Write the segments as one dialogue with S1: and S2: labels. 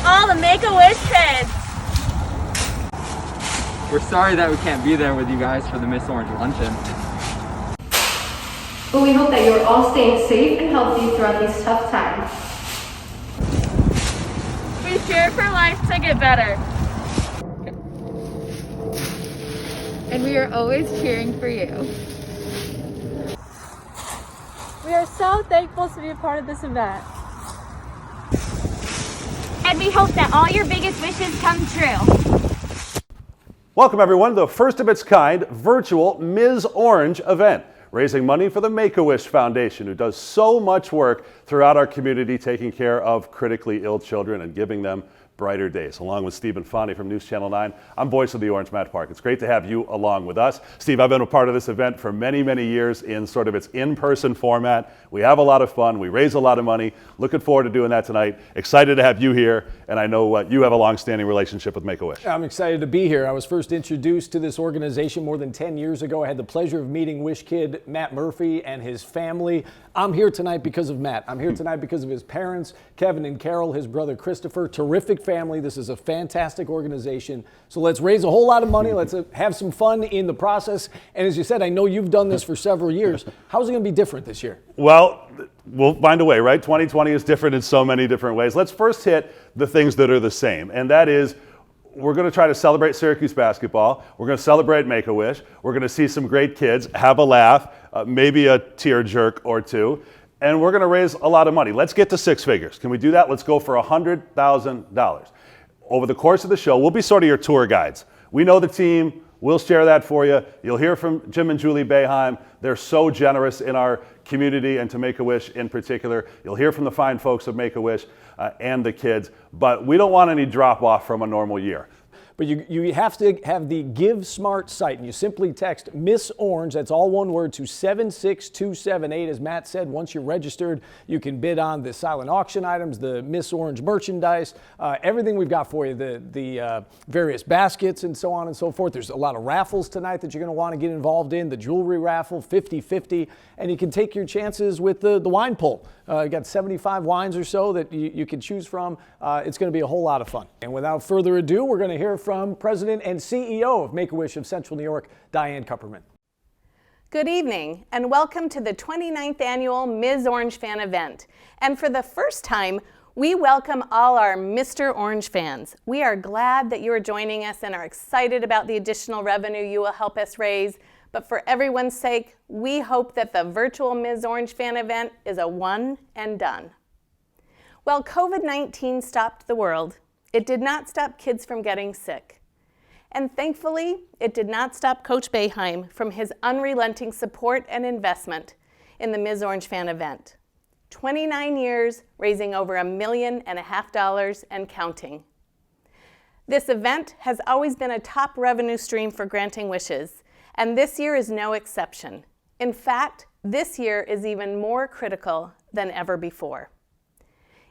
S1: all the Make-A-Wish kids.
S2: We're sorry that we can't be there with you guys for the Miss Orange luncheon.
S3: But we hope that you're all staying safe and healthy throughout these tough times.
S1: We cheer for life to get better.
S4: And we are always cheering for you.
S5: We are so thankful to be a part of this event.
S1: And we hope that all your biggest wishes come true.
S6: Welcome everyone to the first of its kind virtual Ms. Orange event, raising money for the Make-A-Wish Foundation, who does so much work throughout our community taking care of critically ill children and giving them brighter days. Along with Steve and Fonnie from News Channel 9, I'm voice of the Orange, Matt Park. It's great to have you along with us. Steve, I've been a part of this event for many, many years in sort of its in-person format. We have a lot of fun. We raise a lot of money. Looking forward to doing that tonight. Excited to have you here, and I know you have a long-standing relationship with Make-A-Wish.
S7: I'm excited to be here. I was first introduced to this organization more than 10 years ago. I had the pleasure of meeting Wish Kid Matt Murphy and his family. I'm here tonight because of Matt. I'm here tonight because of his parents, Kevin and Carol, his brother Christopher. Terrific family. This is a fantastic organization. So let's raise a whole lot of money. Let's have some fun in the process. And as you said, I know you've done this for several years. How's it going to be different this year?
S6: Well, we'll find a way, right? 2020 is different in so many different ways. Let's first hit the things that are the same, and that is we're going to try to celebrate Syracuse basketball. We're going to celebrate Make-A-Wish. We're going to see some great kids, have a laugh, maybe a tear jerk or two, and we're going to raise a lot of money. Let's get to six figures. Can we do that? Let's go for $100,000. Over the course of the show, we'll be sort of your tour guides. We know the team. We'll share that for you. You'll hear from Jim and Julie Boeheim. They're so generous in our community and to Make-A-Wish in particular. You'll hear from the fine folks of Make-A-Wish and the kids, but we don't want any drop off from a normal year.
S7: But you have to have the Give Smart site, and you simply text Miss Orange, that's all one word, to 76278. As Matt said, once you're registered, you can bid on the silent auction items, the Miss Orange merchandise, everything we've got for you, the various baskets and so on and so forth. There's a lot of raffles tonight that you're going to want to get involved in. The jewelry raffle, 50-50, and you can take your chances with the wine pull. You got 75 wines or so that you can choose from. It's going to be a whole lot of fun. And without further ado, we're going to hear from President and CEO of Make-A-Wish of Central New York, Diane Kupperman.
S8: Good evening and welcome to the 29th annual Ms. Orange Fan event. And for the first time, we welcome all our Mr. Orange fans. We are glad that you are joining us and are excited about the additional revenue you will help us raise. But for everyone's sake, we hope that the virtual Ms. Orange Fan event is a one and done. While COVID-19 stopped the world, it did not stop kids from getting sick. And thankfully, it did not stop Coach Boeheim from his unrelenting support and investment in the Ms. Orange Fan event. 29 years, raising over $1.5 million and counting. This event has always been a top revenue stream for granting wishes, and this year is no exception. In fact, this year is even more critical than ever before.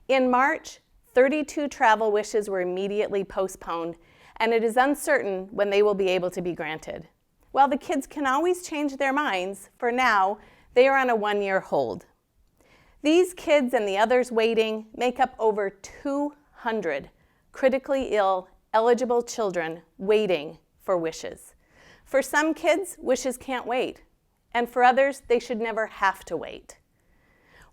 S8: In March, 32 travel wishes were immediately postponed, and it is uncertain when they will be able to be granted. While the kids can always change their minds, for now, they are on a one-year hold. These kids and the others waiting make up over 200 critically ill, eligible children waiting for wishes. For some kids, wishes can't wait, and for others, they should never have to wait.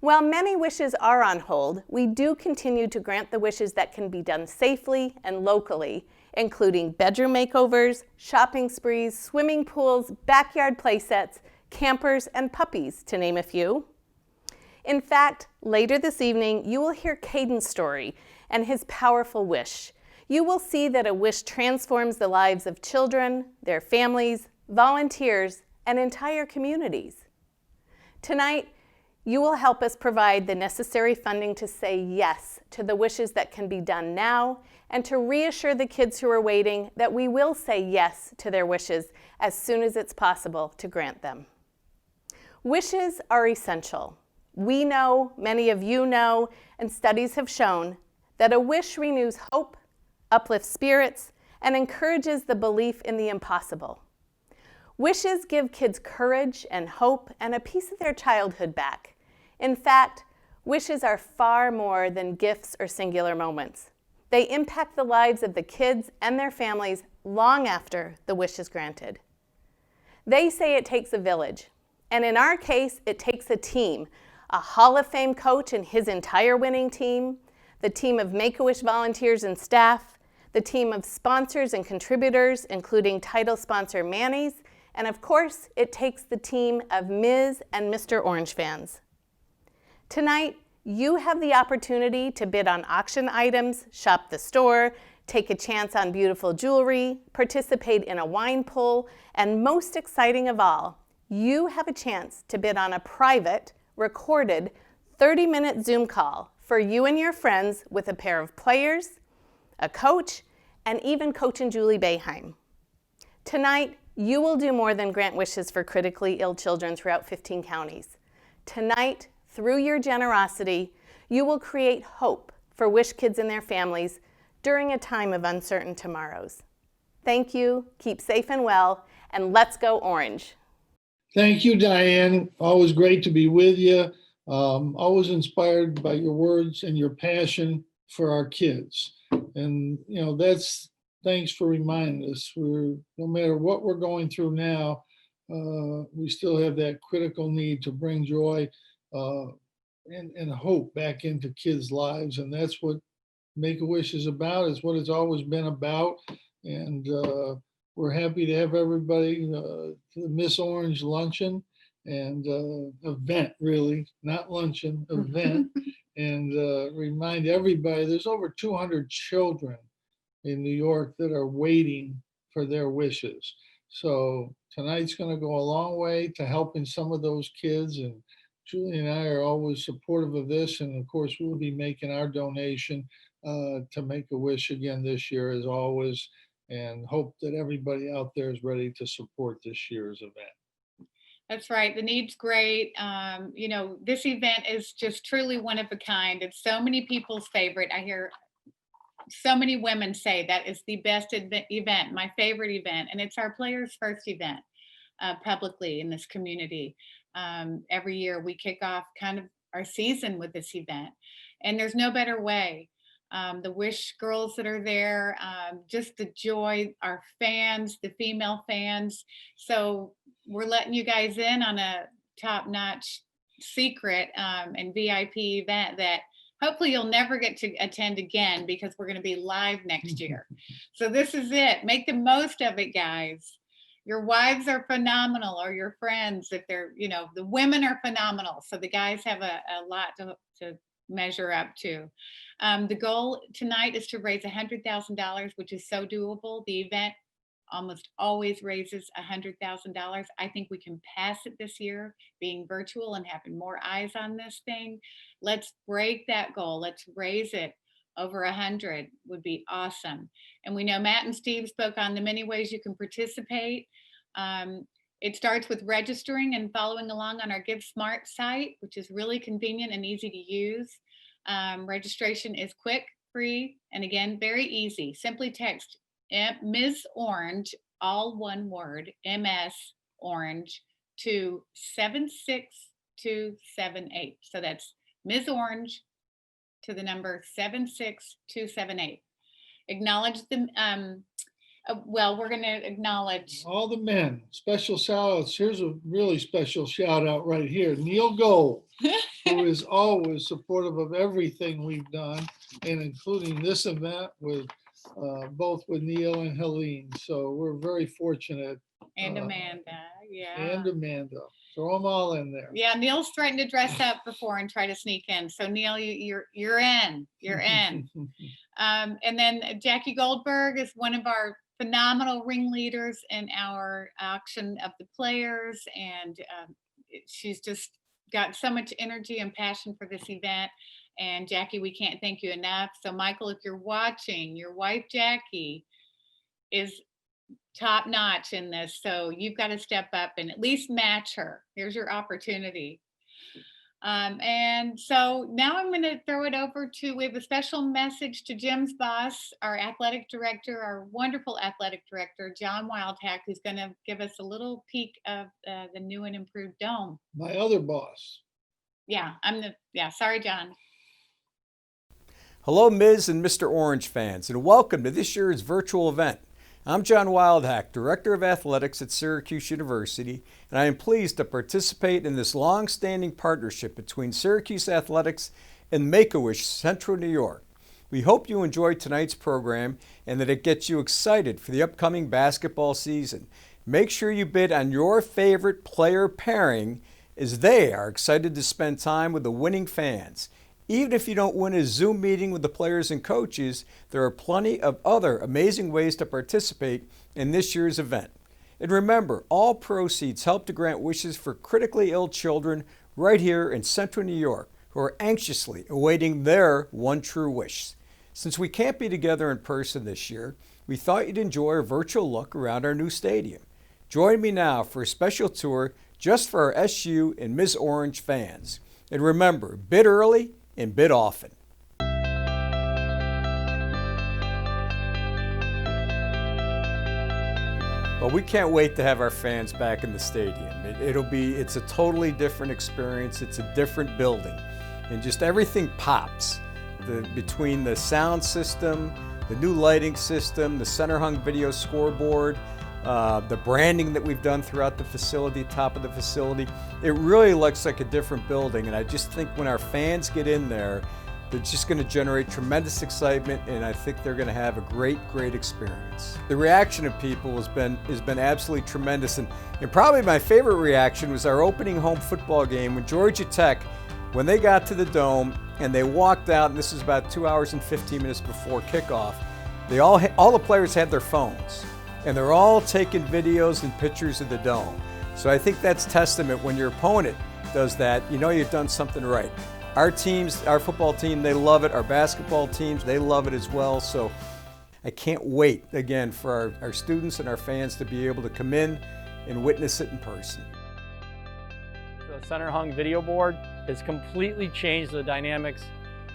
S8: While many wishes are on hold, we do continue to grant the wishes that can be done safely and locally, including bedroom makeovers, shopping sprees, swimming pools, backyard play sets, campers, and puppies, to name a few. In fact, later this evening, you will hear Caden's story and his powerful wish. You will see that a wish transforms the lives of children, their families, volunteers, and entire communities. Tonight, you will help us provide the necessary funding to say yes to the wishes that can be done now and to reassure the kids who are waiting that we will say yes to their wishes as soon as it's possible to grant them. Wishes are essential. We know, many of you know, and studies have shown that a wish renews hope, uplifts spirits, and encourages the belief in the impossible. Wishes give kids courage and hope and a piece of their childhood back. In fact, wishes are far more than gifts or singular moments. They impact the lives of the kids and their families long after the wish is granted. They say it takes a village, and in our case, it takes a team, a Hall of Fame coach and his entire winning team, the team of Make-A-Wish volunteers and staff, the team of sponsors and contributors, including title sponsor Manny's, and of course, it takes the team of Ms. and Mr. Orange fans. Tonight, you have the opportunity to bid on auction items, shop the store, take a chance on beautiful jewelry, participate in a wine pull, and most exciting of all, you have a chance to bid on a private, recorded 30-minute Zoom call for you and your friends with a pair of players, a coach, and even Coach and Julie Boeheim. Tonight, you will do more than grant wishes for critically ill children throughout 15 counties. Tonight, through your generosity, you will create hope for Wish kids and their families during a time of uncertain tomorrows. Thank you, keep safe and well, and let's go Orange.
S9: Thank you, Diane. Always great to be with you. Always inspired by your words and your passion for our kids. And, thanks for reminding us. No matter what we're going through now, we still have that critical need to bring joy and hope back into kids' lives. And that's what Make-A-Wish is about. It's what it's always been about. And we're happy to have everybody to the Miss Orange luncheon and event, really, not luncheon, event. And remind everybody there's over 200 children in New York that are waiting for their wishes. So tonight's going to go a long way to helping some of those kids. And Julie and I are always supportive of this. And of course, we'll be making our donation to Make-A-Wish again this year, as always, and hope that everybody out there is ready to support this year's event.
S10: That's right. The need's great. This event is just truly one of a kind. It's so many people's favorite. I hear so many women say that is the best event, my favorite event, and it's our players' first event publicly in this community. Every year we kick off kind of our season with this event, and there's no better way. The Wish girls that are there, just the joy, our fans, the female fans. So we're letting you guys in on a top-notch secret and VIP event that hopefully you'll never get to attend again, because we're going to be live next year. So this is it. Make the most of it, guys. Your wives are phenomenal, or your friends, if they're, the women are phenomenal. So the guys have a lot to measure up to. The goal tonight is to raise $100,000, which is so doable. The event almost always raises $100,000. I think we can pass it this year, being virtual and having more eyes on this thing. Let's break that goal. Let's raise it over 100 would be awesome. And we know Matt and Steve spoke on the many ways you can participate. It starts with registering and following along on our Give Smart site, which is really convenient and easy to use. Registration is quick, free, and again, very easy. Simply text Ms. Orange, all one word, MS Orange, to 76278. So that's Ms. Orange to the number 76278. Acknowledge them. We're going to acknowledge
S9: all the men. Special shout outs. Here's a really special shout out right here. Neil Gold, who is always supportive of everything we've done, and including this event with both with Neil and Helene. So we're very fortunate.
S10: And Amanda, yeah.
S9: And Amanda. Throw them all in there.
S10: Yeah, Neil's threatened to dress up before and try to sneak in. So Neil, you're in. You're in. And then Jackie Goldberg is one of our phenomenal ringleaders in our auction of the players, and she's just got so much energy and passion for this event. And Jackie, we can't thank you enough. So Michael, if you're watching, your wife Jackie is top notch in this. So you've got to step up and at least match her. Here's your opportunity. And so now I'm going to throw it over to, we have a special message to Jim's boss, our athletic director, our wonderful athletic director, John Wildhack, who's going to give us a little peek of the new and improved dome.
S9: My other boss.
S10: Yeah, sorry, John.
S7: Hello, Ms. and Mr. Orange fans, and welcome to this year's virtual event. I'm John Wildhack, Director of Athletics at Syracuse University, and I am pleased to participate in this long-standing partnership between Syracuse Athletics and Make-A-Wish Central New York. We hope you enjoyed tonight's program and that it gets you excited for the upcoming basketball season. Make sure you bid on your favorite player pairing, as they are excited to spend time with the winning fans. Even if you don't win a Zoom meeting with the players and coaches, there are plenty of other amazing ways to participate in this year's event. And remember, all proceeds help to grant wishes for critically ill children right here in Central New York who are anxiously awaiting their one true wish. Since we can't be together in person this year, we thought you'd enjoy a virtual look around our new stadium. Join me now for a special tour just for our SU and Ms. Orange fans. And remember, bid early and bid often. Well, we can't wait to have our fans back in the stadium. It's a totally different experience. It's a different building, and just everything pops. Between the sound system, the new lighting system, the center hung video scoreboard, the branding that we've done throughout the facility, top of the facility, it really looks like a different building. And I just think when our fans get in there, they're just going to generate tremendous excitement, and I think they're going to have a great experience. The reaction of people has been absolutely tremendous, and probably my favorite reaction was our opening home football game when Georgia Tech, when they got to the Dome and they walked out, and this was about 2 hours and 15 minutes before kickoff, all the players had their phones, and they're all taking videos and pictures of the Dome. So I think that's testament when your opponent does that, you know you've done something right. Our teams, our football team, they love it. Our basketball teams, they love it as well. So I can't wait, again, for our students and our fans to be able to come in and witness it in person.
S11: The center hung video board has completely changed the dynamics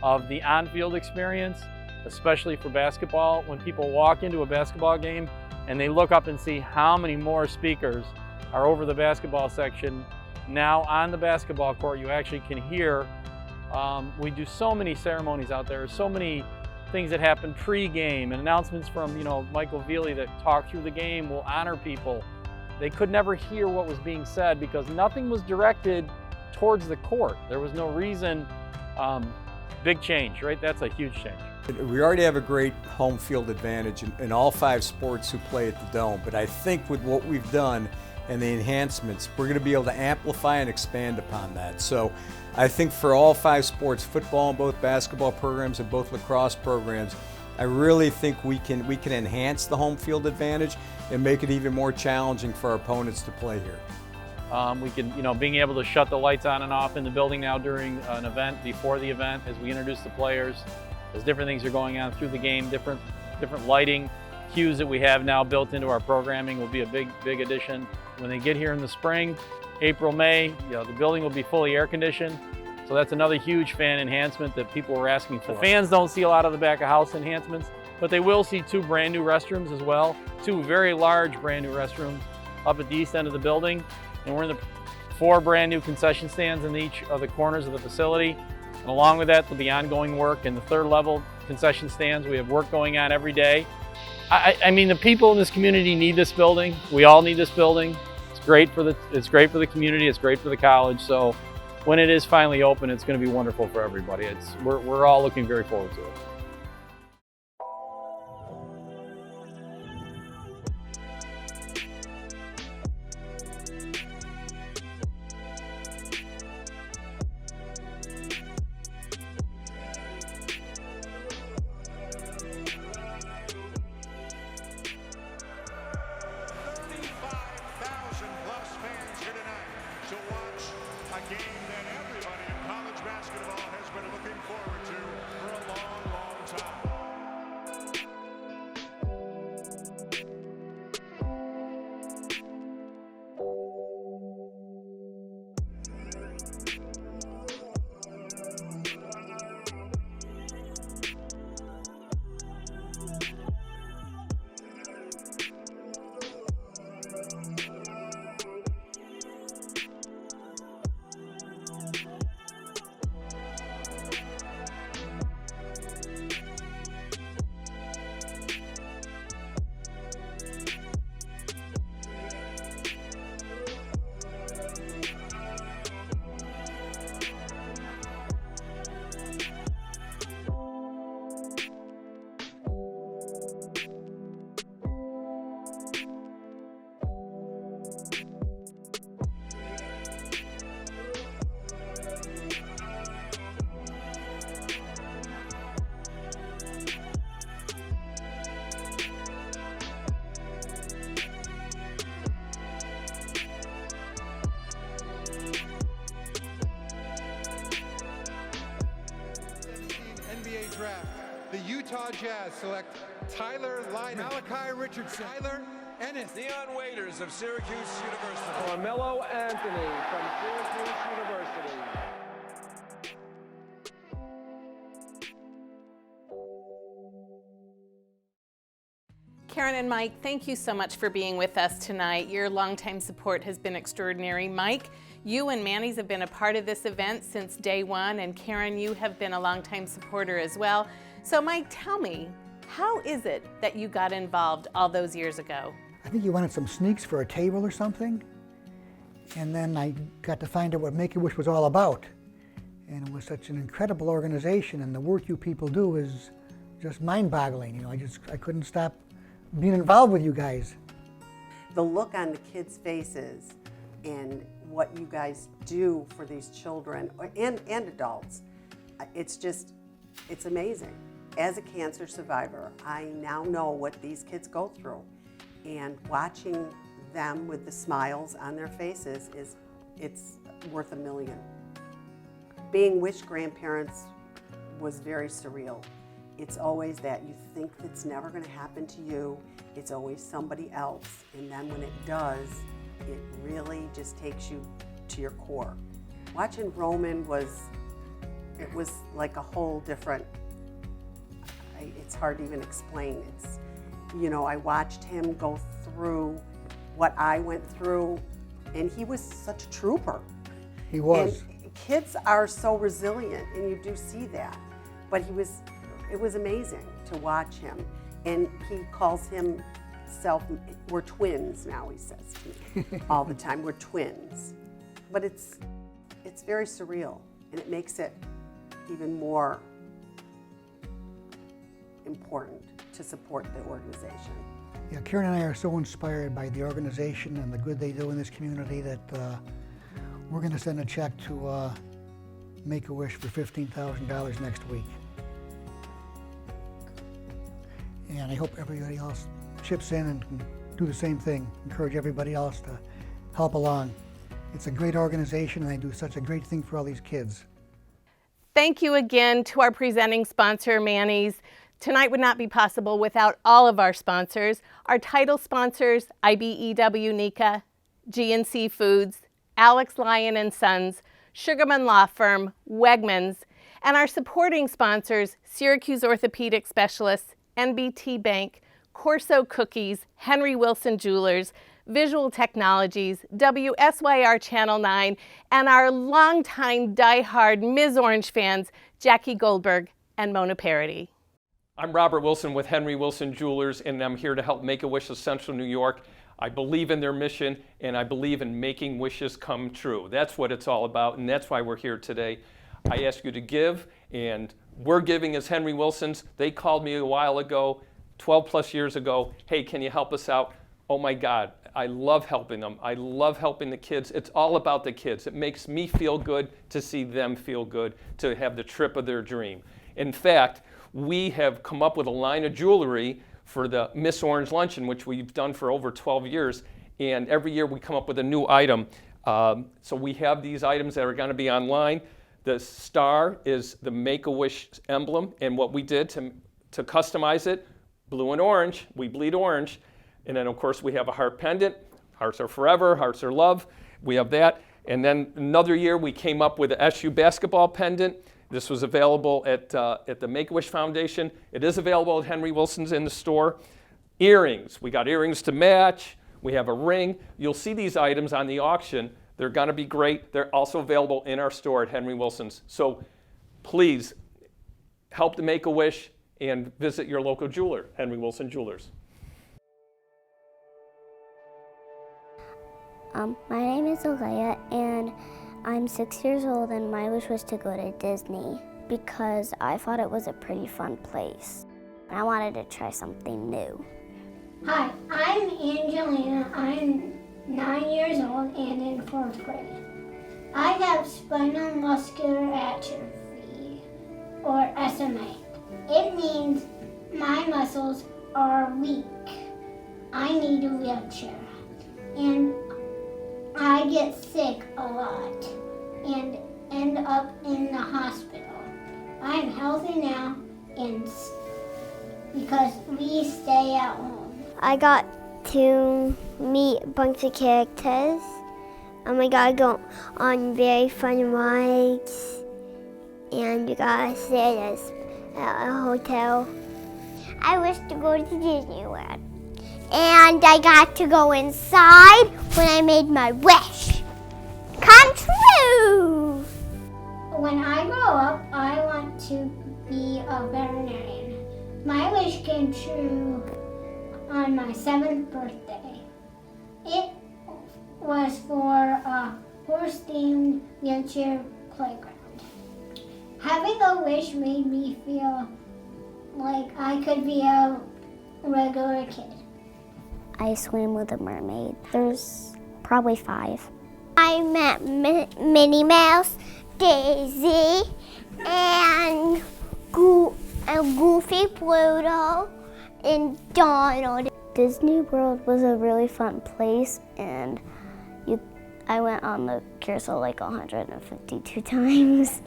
S11: of the on-field experience, especially for basketball. When people walk into a basketball game and they look up and see how many more speakers are over the basketball section, now on the basketball court you actually can hear. We do so many ceremonies out there, so many things that happen pre-game, and announcements from Michael Veely that talk through the game will honor people. They could never hear what was being said because nothing was directed towards the court. There was no reason. Big change, right? That's a huge change.
S7: We already have a great home field advantage in all 5 sports who play at the Dome, but I think with what we've done and the enhancements, we're going to be able to amplify and expand upon that. So I think for all 5 sports, football and both basketball programs and both lacrosse programs, I really think we can enhance the home field advantage and make it even more challenging for our opponents to play here.
S11: We can, being able to shut the lights on and off in the building now during an event, before the event, as we introduce the players, as different things are going on through the game, different lighting cues that we have now built into our programming will be a big addition. When they get here in the spring, April, May, the building will be fully air conditioned. So that's another huge fan enhancement that people were asking for. The fans don't see a lot of the back of house enhancements, but they will see 2 brand new restrooms as well, 2 very large brand new restrooms up at the east end of the building. And we're in the 4 brand new concession stands in each of the corners of the facility. And along with that, there'll be ongoing work in the 3rd level concession stands. We have work going on every day. I mean, the people in this community need this building. We all need this building. It's great for the community. It's great for the college. So when it is finally open, it's going to be wonderful for everybody. We're all looking very forward to it.
S12: A game that everybody in college basketball has been looking forward to for a long Utah Jazz select Tyler Lynam, Malachi Richardson, Tyler Ennis,
S13: Dion Waiters of Syracuse University,
S14: Carmelo Anthony from Syracuse University.
S8: Karen and Mike, thank you so much for being with us tonight. Your longtime support has been extraordinary. Mike, you and Manny's have been a part of this event since day one, and Karen, you have been a longtime supporter as well. So Mike, tell me, how is it that you got involved all those years ago?
S15: I think you wanted some sneaks for a table or something, and then I got to find out what Make-A-Wish was all about. And it was such an incredible organization, and the work you people do is just mind-boggling. You know, I couldn't stop being involved with you guys.
S16: The look on the kids' faces and what you guys do for these children and adults, it's amazing. As a cancer survivor, I now know what these kids go through, and watching them with the smiles on their faces it's worth a million. Being Wish grandparents was very surreal. It's always that you think it's never going to happen to you. It's always somebody else. And then when it does, it really just takes you to your core. Watching Roman was like a whole different, it's hard to even explain. It's, you know, I watched him go through what I went through, and he was such a trooper.
S15: He was.
S16: And kids are so resilient, and you do see that. But it was amazing to watch him. And he calls himself, we're twins now, he says to me all the time, we're twins. But it's very surreal, and it makes it even more important to support the organization.
S15: Yeah, Karen and I are so inspired by the organization and the good they do in this community that we're going to send a check to Make-A-Wish for $15,000 next week. And I hope everybody else chips in and can do the same thing. Encourage everybody else to help along. It's a great organization, and they do such a great thing for all these kids.
S8: Thank you again to our presenting sponsor, Manny's. Tonight would not be possible without all of our sponsors. Our title sponsors, IBEW Nika, GNC Foods, Alex Lyon and Sons, Sugarman Law Firm, Wegmans, and our supporting sponsors, Syracuse Orthopedic Specialists, NBT Bank, Corso Cookies, Henry Wilson Jewelers, Visual Technologies, WSYR Channel 9, and our longtime diehard Ms. Orange fans, Jackie Goldberg and Mona Parody.
S17: I'm Robert Wilson with Henry Wilson Jewelers, and I'm here to help Make-A-Wish of Central New York. I believe in their mission, and I believe in making wishes come true. That's what it's all about, and that's why we're here today. I ask you to give, and we're giving as Henry Wilson's. They called me a while ago, 12 plus years ago, hey, can you help us out? Oh my God, I love helping them. I love helping the kids. It's all about the kids. It makes me feel good to see them feel good, to have the trip of their dream. In fact, we have come up with a line of jewelry for the Miss Orange Luncheon, which we've done for over 12 years. And every year we come up with a new item. So we have these items that are going to be online. The star is the Make-A-Wish emblem. And what we did to customize it, blue and orange, we bleed orange. And then, of course, we have a heart pendant. Hearts are forever, hearts are love. We have that. And then another year we came up with an SU basketball pendant. This was available at the Make-A-Wish Foundation. It is available at Henry Wilson's in the store. Earrings. We got earrings to match. We have a ring. You'll see these items on the auction. They're going to be great. They're also available in our store at Henry Wilson's. So please help the Make-A-Wish and visit your local jeweler, Henry Wilson Jewelers.
S18: My name is Alea, and I'm 6 years old, and my wish was to go to Disney because I thought it was a pretty fun place. I wanted to try something new.
S19: Hi, I'm Angelina. I'm 9 years old and in 4th grade. I have spinal muscular atrophy, or SMA. It means my muscles are weak. I need a wheelchair. And I get sick a lot and end up in the hospital. I'm healthy now and because we stay at home.
S18: I got to meet a bunch of characters. I got to go on very fun rides. And you got to stay at a hotel. I wish to go to Disney World. And I got to go inside when I made my wish come true.
S19: When I grow up, I want to be a veterinarian. My wish came true on my 7th birthday. It was for a horse-themed wheelchair playground. Having a wish made me feel like I could be a regular kid.
S18: I swim with a mermaid. There's probably 5. I met Minnie Mouse, Daisy, and Goofy, Pluto, and Donald. Disney World was a really fun place, and I went on the carousel like 152 times.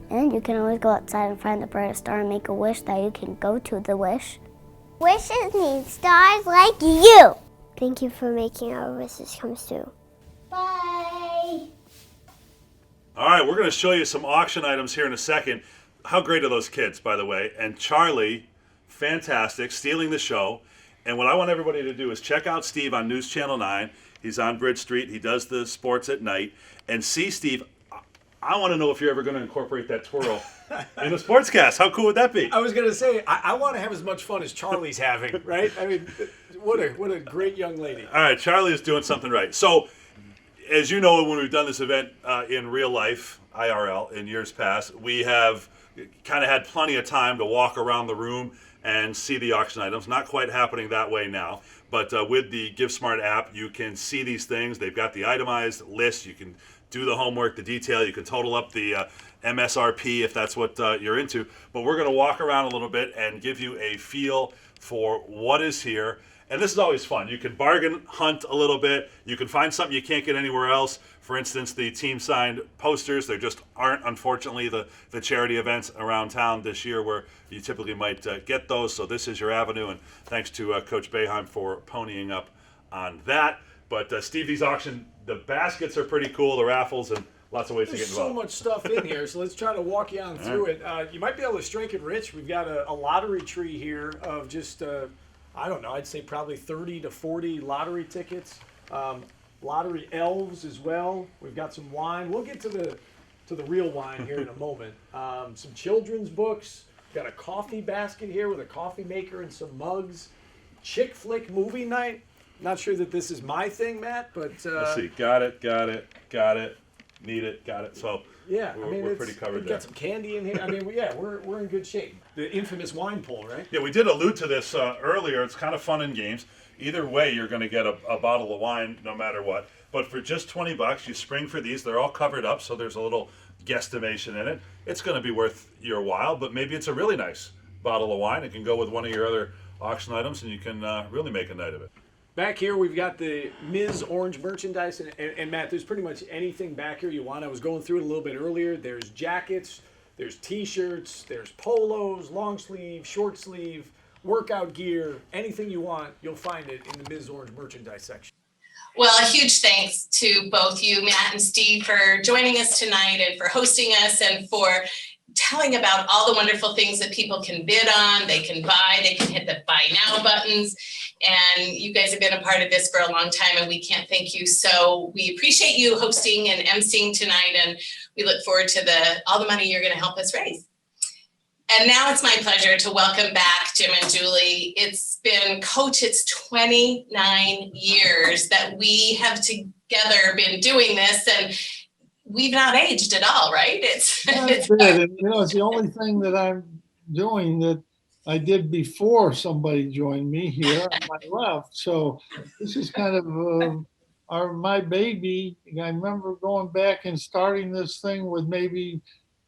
S18: And you can always go outside and find the brightest star and make a wish that you can go to the wish. Wishes need stars like you. Thank you for making our wishes come true.
S19: Bye.
S6: All right, we're going to show you some auction items here in a second. How great are those kids, by the way? And Charlie, fantastic, stealing the show. And what I want everybody to do is check out Steve on News Channel 9. He's on Bridge Street. He does the sports at night. And see Steve. I want to know if you're ever going to incorporate that twirl in a sportscast. How cool would that be?
S7: I was going to say, I want to have as much fun as Charlie's having, right? I mean, what a great young lady.
S6: All right, Charlie is doing something right. So, as you know, when we've done this event in real life, IRL, in years past, we have kind of had plenty of time to walk around the room and see the auction items. Not quite happening that way now, but with the GiveSmart app, you can see these things. They've got the itemized list. You can do the homework, the detail. You can total up the MSRP if that's what you're into. But we're going to walk around a little bit and give you a feel for what is here. And this is always fun. You can bargain hunt a little bit. You can find something you can't get anywhere else. For instance, the team signed posters. There just aren't, unfortunately, the charity events around town this year where you typically might get those. So this is your avenue. And thanks to Coach Boeheim for ponying up on that. But Steve, these auction, the baskets are pretty cool, the raffles, and lots of ways to get
S7: There's
S6: involved.
S7: so much stuff in here, so let's try to walk you on through it. You might be able to strike it rich. We've got a lottery tree here of just, I don't know, I'd say probably 30 to 40 lottery tickets. Lottery elves as well. We've got some wine. We'll get to the real wine here in a moment. Some children's books. Got a coffee basket here with a coffee maker and some mugs. Chick flick movie night. Not sure that this is my thing, Matt, but
S6: Let's see. Got it. Need it. Got it. So
S7: yeah,
S6: we're pretty covered
S7: we've
S6: there.
S7: got some candy in here. I mean, yeah, we're in good shape. The infamous wine pull, right?
S6: Yeah, we did allude to this earlier. It's kind of fun in games. Either way, you're going to get a bottle of wine no matter what. But for just $20, you spring for these. They're all covered up, so there's a little guesstimation in it. It's going to be worth your while, but maybe it's a really nice bottle of wine. It can go with one of your other auction items, and you can really make a night of it.
S7: Back here, we've got the Ms. Orange merchandise, and Matt, there's pretty much anything back here you want. I was going through it a little bit earlier. There's jackets, there's T-shirts, there's polos, long sleeve, short sleeve, workout gear, anything you want, you'll find it in the Ms. Orange merchandise section.
S8: Well, a huge thanks to both you, Matt and Steve, for joining us tonight and for hosting us and for telling about all the wonderful things that people can bid on, they can buy, they can hit the buy now buttons. And you guys have been a part of this for a long time and we can't thank you. So we appreciate you hosting and emceeing tonight and we look forward to all the money you're going to help us raise. And now it's my pleasure to welcome back Jim and Julie. It's been, Coach, it's 29 years that we have together been doing this and we've not aged at all, right? It's
S9: It's the only thing that I'm doing that I did before somebody joined me here on my left. So this is kind of my baby. I remember going back and starting this thing with maybe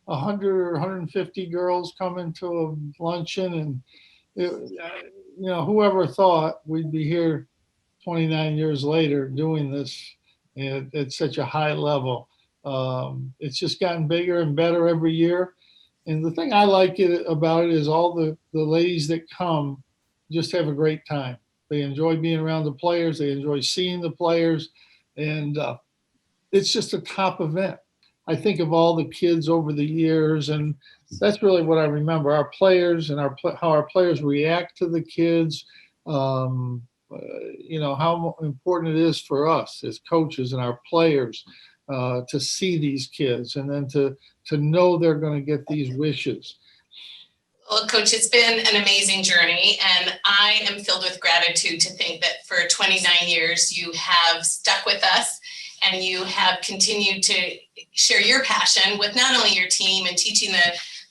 S9: 100 or 150 girls coming to a luncheon, and whoever thought we'd be here 29 years later doing this at such a high level. It's just gotten bigger and better every year. And the thing I like about it is all the ladies that come just have a great time. They enjoy being around the players. They enjoy seeing the players. And it's just a top event. I think of all the kids over the years, and that's really what I remember, our players and how our players react to the kids, how important it is for us as coaches and our players to see these kids and then to know they're going to get these wishes.
S8: Well, Coach, it's been an amazing journey, and I am filled with gratitude to think that for 29 years you have stuck with us and you have continued to share your passion with not only your team and teaching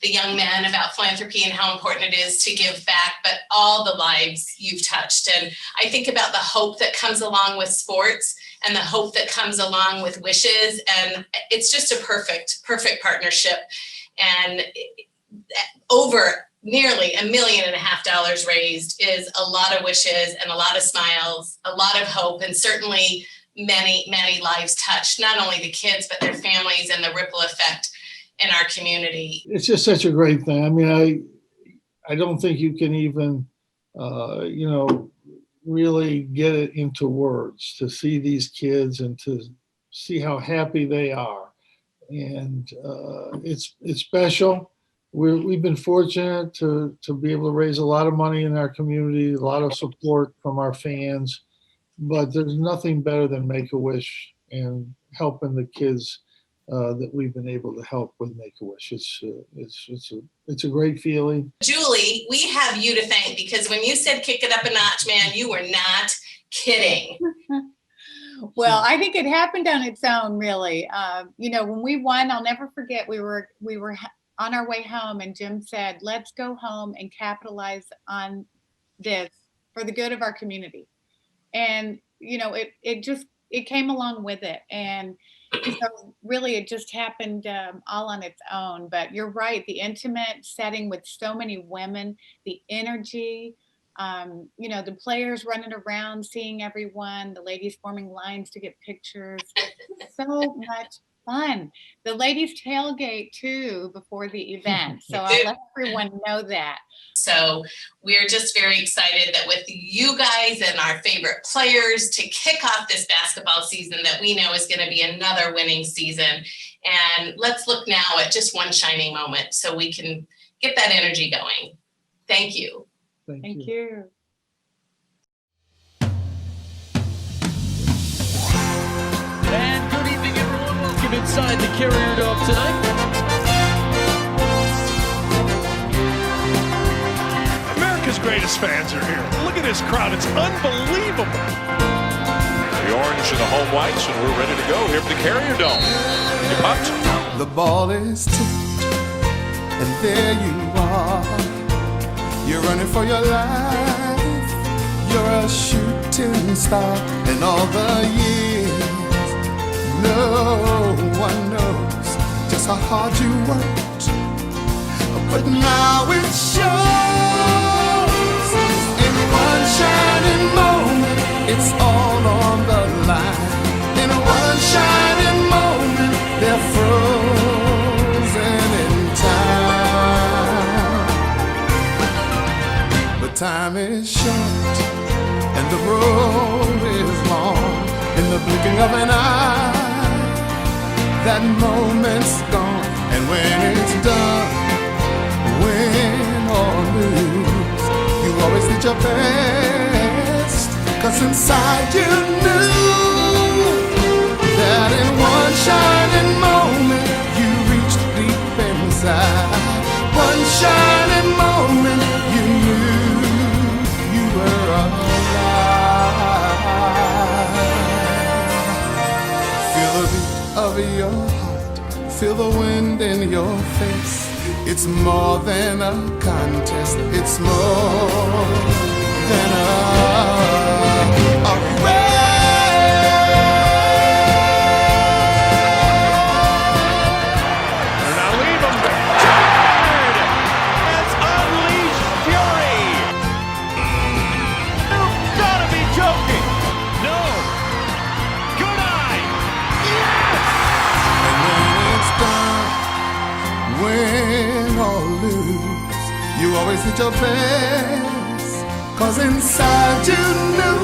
S8: the young men about philanthropy and how important it is to give back, but all the lives you've touched. And I think about the hope that comes along with sports and the hope that comes along with wishes. And it's just a perfect partnership. And over nearly $1.5 million raised is a lot of wishes and a lot of smiles, a lot of hope, and certainly many lives touched, not only the kids, but their families and the ripple effect in our community.
S9: It's just such a great thing. I mean, I don't think you can even, really get it into words to see these kids and to see how happy they are. And it's special. We've been fortunate to be able to raise a lot of money in our community, a lot of support from our fans, but there's nothing better than Make-A-Wish and helping the kids that we've been able to help with Make-A-Wish. It's a great feeling.
S8: Julie, we have you to thank, because when you said kick it up a notch, man, you were not kidding.
S10: Well, I think it happened on its own, really. When we won, I'll never forget, we were on our way home and Jim said, let's go home and capitalize on this for the good of our community. And, it came along with it. And so really it just happened all on its own. But you're right, the intimate setting with so many women, the energy, the players running around, seeing everyone, the ladies forming lines to get pictures. So much fun. The ladies tailgate too before the event. So I'll let everyone know that.
S8: So we're just very excited that with you guys and our favorite players to kick off this basketball season that we know is going to be another winning season. And let's look now at just one shining moment so we can get that energy going. Thank you.
S10: Thank you.
S20: And good evening, everyone. Welcome inside the Carrier Dome tonight.
S21: America's greatest fans are here. Look at this crowd. It's unbelievable.
S13: The orange and the home whites, and we're ready to go here at the Carrier Dome. You pumped?
S22: The ball is tipped, and there you are. You're running for your life. You're a shooting star. And all the years, no one knows just how hard you worked. But now it shows. In one shining moment, it's all on the line. In one shining moment, they're frozen in time. But time is short and the road is long. In the blinking of an eye, that moment's gone. And when it's done, win or lose, you always did your best. 'Cause inside you knew that in one shining moment you reached deep inside. One shining moment you knew you were alive. Feel the beat of your heart, feel the wind in your face. It's more than a contest, it's more than a race.
S21: Now leave him tired. That's unleashed fury. You've got to be joking. No. Good eye. Yes.
S22: And when it's done, win or always did your best, 'cause inside you knew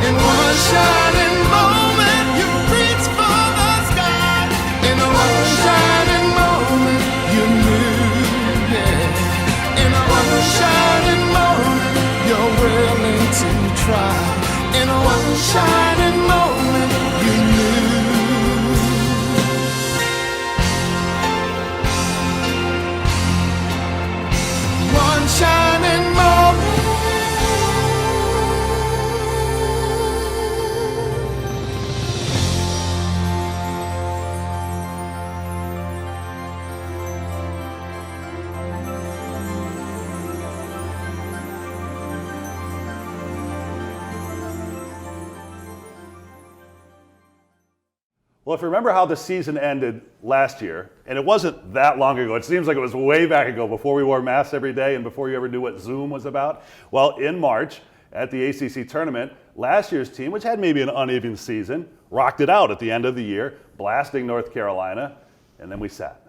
S22: in one shining moment you reached for the sky. In one shining moment you knew, yeah. In one shining moment you're willing to try. In one shining moment you knew. One shining moment.
S6: Well, if you remember how the season ended last year, and it wasn't that long ago, it seems like it was way back ago before we wore masks every day and before you ever knew what Zoom was about. Well, in March at the ACC tournament, last year's team, which had maybe an uneven season, rocked it out at the end of the year, blasting North Carolina, and then we sat.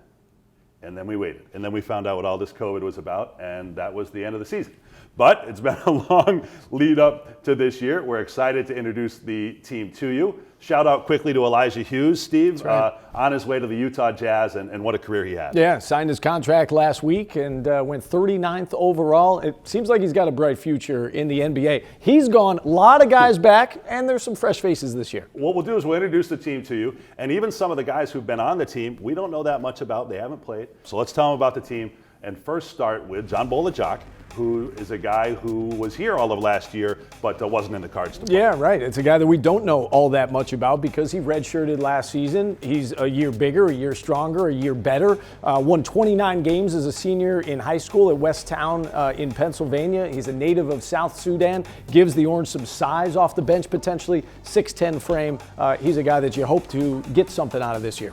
S6: And then we waited. And then we found out what all this COVID was about, and that was the end of the season. But it's been a long lead up to this year. We're excited to introduce the team to you. Shout out quickly to Elijah Hughes, Steve, on his way to the Utah Jazz, and what a career he had.
S7: Yeah, signed his contract last week and went 39th overall. It seems like he's got a bright future in the NBA. He's gone, a lot of guys back, and there's some fresh faces this year.
S6: What we'll do is we'll introduce the team to you, and even some of the guys who've been on the team, we don't know that much about. They haven't played. So let's tell them about the team, and first start with John Bolajak, who is a guy who was here all of last year, but wasn't in the cards to play.
S7: Yeah, right. It's a guy that we don't know all that much about because he redshirted last season. He's a year bigger, a year stronger, a year better. Won 29 games as a senior in high school at Westtown in Pennsylvania. He's a native of South Sudan. Gives the Orange some size off the bench potentially. 6'10 frame. He's a guy that you hope to get something out of this year.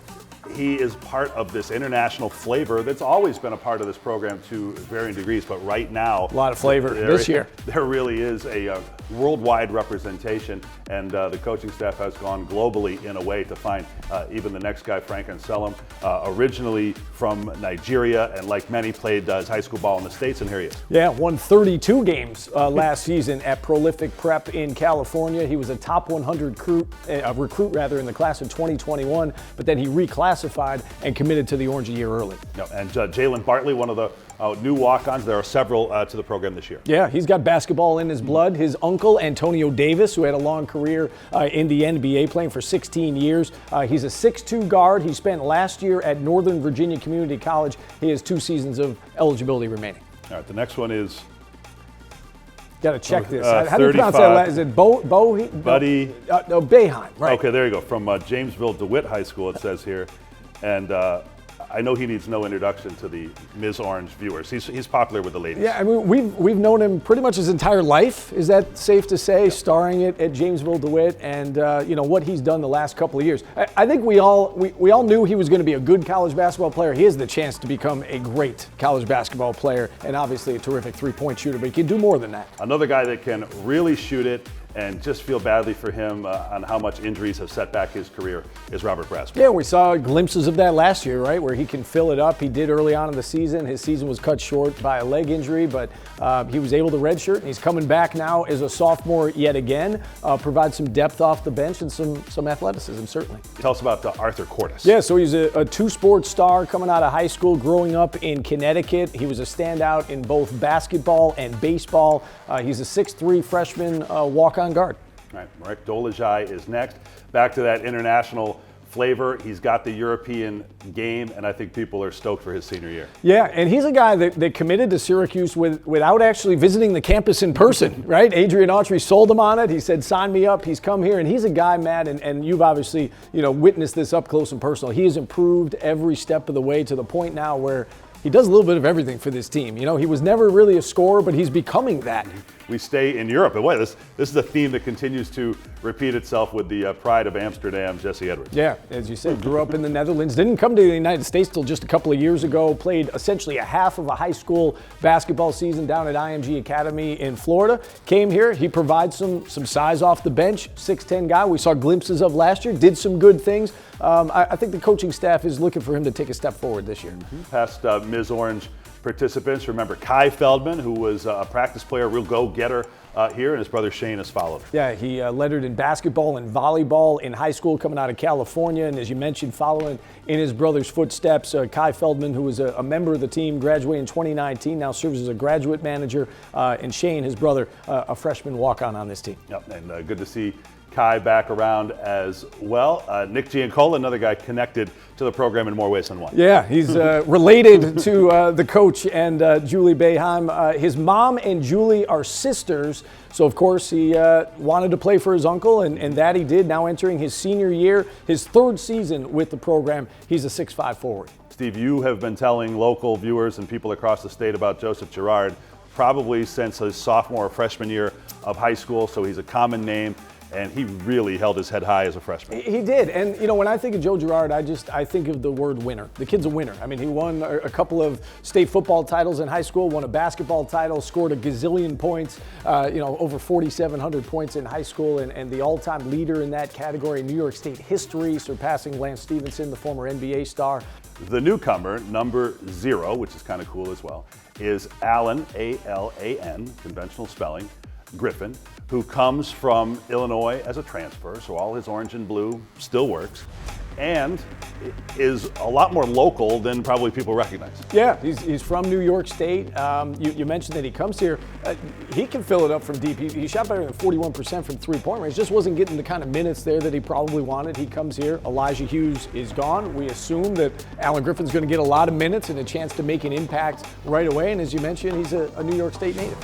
S6: He is part of this international flavor that's always been a part of this program to varying degrees, but right now,
S7: a lot of flavor this year.
S6: There really is a worldwide representation, and the coaching staff has gone globally in a way to find even the next guy, Frank Anselm, originally from Nigeria, and like many played his high school ball in the States, and here he is.
S7: Yeah, won 32 games last season at Prolific Prep in California. He was a top 100 recruit in the class of 2021, but then he reclassified and committed to the Orange a year early.
S6: No, and Jalen Bartley, one of the new walk-ons. There are several to the program this year.
S7: Yeah, he's got basketball in his blood. His uncle, Antonio Davis, who had a long career in the NBA, playing for 16 years. He's a 6'2 guard. He spent last year at Northern Virginia Community College. He has 2 seasons of eligibility remaining.
S6: All right, the next one is...
S7: Got to check this. How do you pronounce that? Is it Buddy? No, Boeheim, right.
S6: Okay, there you go. From Jamesville DeWitt High School, it says here. And I know he needs no introduction to the Ms. Orange viewers. He's popular with the ladies.
S7: Yeah, I mean, we've known him pretty much his entire life. Is that safe to say? Yeah. Starring at Jamesville DeWitt, and you know what he's done the last couple of years. I think we all knew he was going to be a good college basketball player. He has the chance to become a great college basketball player, and obviously a terrific three-point shooter. But he can do more than that.
S6: Another guy that can really shoot it, and just feel badly for him on how much injuries have set back his career, is Robert Brasper.
S7: Yeah, we saw glimpses of that last year, right, where he can fill it up. He did early on in the season. His season was cut short by a leg injury, but he was able to redshirt, and he's coming back now as a sophomore yet again, provide some depth off the bench and some athleticism, certainly.
S6: Tell us about Arthur Cordes.
S7: Yeah, so he's a two-sport star coming out of high school, growing up in Connecticut. He was a standout in both basketball and baseball. He's a 6'3 freshman walk-on guard.
S6: All right, Marek Dolezaj is next. Back to that international flavor. He's got the European game, and I think people are stoked for his senior year.
S7: Yeah, and he's a guy that committed to Syracuse without actually visiting the campus in person, right? Adrian Autry sold him on it. He said, sign me up. He's come here, and he's a guy, Matt, and you've obviously witnessed this up close and personal. He has improved every step of the way to the point now where he does a little bit of everything for this team. He was never really a scorer, but he's becoming that.
S6: We stay in Europe. And boy, this is a theme that continues to repeat itself with the pride of Amsterdam, Jesse Edwards.
S7: Yeah, as you said, grew up in the Netherlands, didn't come to the United States till just a couple of years ago, played essentially a half of a high school basketball season down at IMG Academy in Florida. Came here, he provides some size off the bench, 6'10" guy we saw glimpses of last year, did some good things. I think the coaching staff is looking for him to take a step forward this year.
S6: Past Ms. Orange participants, remember Kai Feldman, who was a practice player, real go-getter here, and his brother Shane has followed.
S7: Yeah, he lettered in basketball and volleyball in high school coming out of California, and as you mentioned, following in his brother's footsteps, Kai Feldman, who was a member of the team, graduated in 2019, now serves as a graduate manager, and Shane, his brother, a freshman walk-on on this team.
S6: Yep, and good to see Kai back around as well. Nick Giancola, another guy connected to the program in more ways than one.
S7: Yeah, he's related to the coach and Julie Boeheim. His mom and Julie are sisters, so of course he wanted to play for his uncle, and that he did. Now entering his senior year, his third season with the program. He's a 6'5" forward.
S6: Steve, you have been telling local viewers and people across the state about Joseph Girard probably since his sophomore or freshman year of high school, so he's a common name. And he really held his head high as a freshman.
S7: He did, and you know, when I think of Joe Girard, I think of the word winner. The kid's a winner. I mean, he won a couple of state football titles in high school, won a basketball title, scored a gazillion points, over 4,700 points in high school, and the all-time leader in that category in New York State history, surpassing Lance Stevenson, the former NBA star.
S6: The newcomer, number 0, which is kind of cool as well, is Alan, A-L-A-N, conventional spelling, Griffin, who comes from Illinois as a transfer, so all his orange and blue still works, and is a lot more local than probably people recognize.
S7: Yeah, he's from New York State. You mentioned that he comes here. He can fill it up from deep. He shot better than 41% from three-point range. Just wasn't getting the kind of minutes there that he probably wanted. He comes here. Elijah Hughes is gone. We assume that Alan Griffin's going to get a lot of minutes and a chance to make an impact right away. And as you mentioned, he's a New York State native.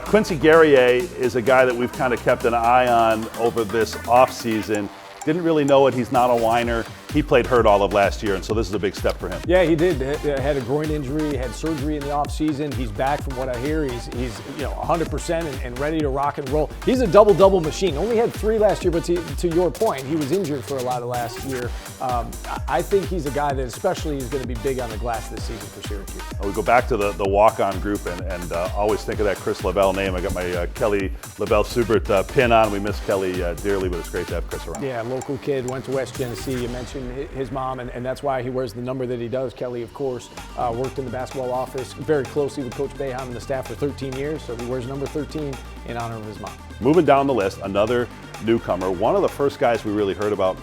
S6: Quincy Guerrier is a guy that we've kind of kept an eye on over this offseason. Didn't really know it. He's not a whiner. He played hurt all of last year, and so this is a big step for him.
S7: Yeah, he did. Had a groin injury, had surgery in the offseason. He's back from what I hear. He's 100% and ready to rock and roll. He's a double-double machine. Only had 3 last year, but to your point, he was injured for a lot of last year. I think he's a guy that especially is going to be big on the glass this season for Syracuse.
S6: We go back to the walk-on group and always think of that Chris Lavelle name. I got my Kelly Lavelle-Subert pin on. We miss Kelly dearly, but it's great to have Chris around.
S7: Yeah, local kid, went to West Genesee. You mentioned his mom, and that's why he wears the number that he does. Kelly, of course, worked in the basketball office very closely with Coach Boeheim and the staff for 13 years, so he wears number 13 in honor of his mom.
S6: Moving down the list, another newcomer, one of the first guys we really heard about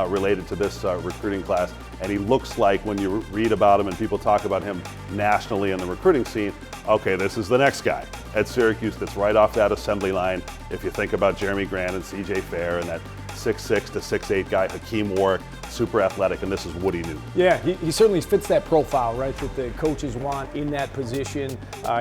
S6: related to this recruiting class, and he looks like, when you read about him and people talk about him nationally in the recruiting scene, okay, this is the next guy at Syracuse that's right off that assembly line. If you think about Jeremy Grant and C.J. Fair and that 6'6" to 6'8" guy, Hakeem Warwick, super athletic, and this is Woody Newton.
S7: Yeah, he certainly fits that profile, right, that the coaches want in that position.